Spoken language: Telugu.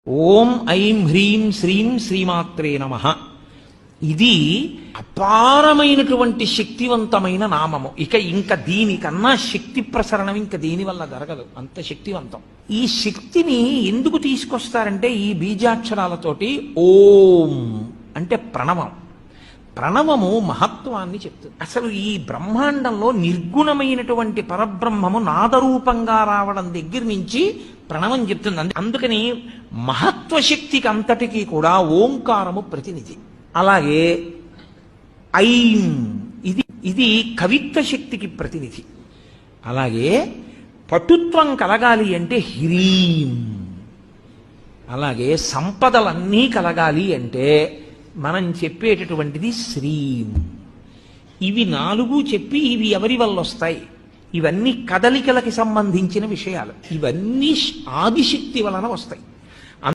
ఓం ఐం హ్రీం శ్రీం శ్రీమాత్రే నమః. ఇది అపారమైనటువంటి శక్తివంతమైన నామము. ఇంకా దీనికన్నా శక్తి ప్రసరణం ఇంకా దీని వల్ల జరగదు, అంత శక్తివంతం. ఈ శక్తిని ఎందుకు తీసుకొస్తారంటే ఈ బీజాక్షరాలతోటి ఓం అంటే ప్రణవం. ప్రణవము మహత్వాన్ని చెప్తుంది. అసలు ఈ బ్రహ్మాండంలో నిర్గుణమైనటువంటి పరబ్రహ్మము నాదరూపంగా రావడం దగ్గర నుంచి ప్రణవం చెప్తుంది. అందుకని మహత్వశక్తికి అంతటికీ కూడా ఓంకారము ప్రతినిధి. అలాగే ఐం ఇది కవిత్వ శక్తికి ప్రతినిధి. అలాగే పటుత్వం కలగాలి అంటే హ్రీం. అలాగే సంపదలన్నీ కలగాలి అంటే మనం చెప్పేటటువంటిది శ్రీం. ఇవి నాలుగు చెప్పి ఇవి ఎవరి వల్ల వస్తాయి? ఇవన్నీ కదలికలకి సంబంధించిన విషయాలు. ఇవన్నీ ఆదిశక్తి వలన వస్తాయి.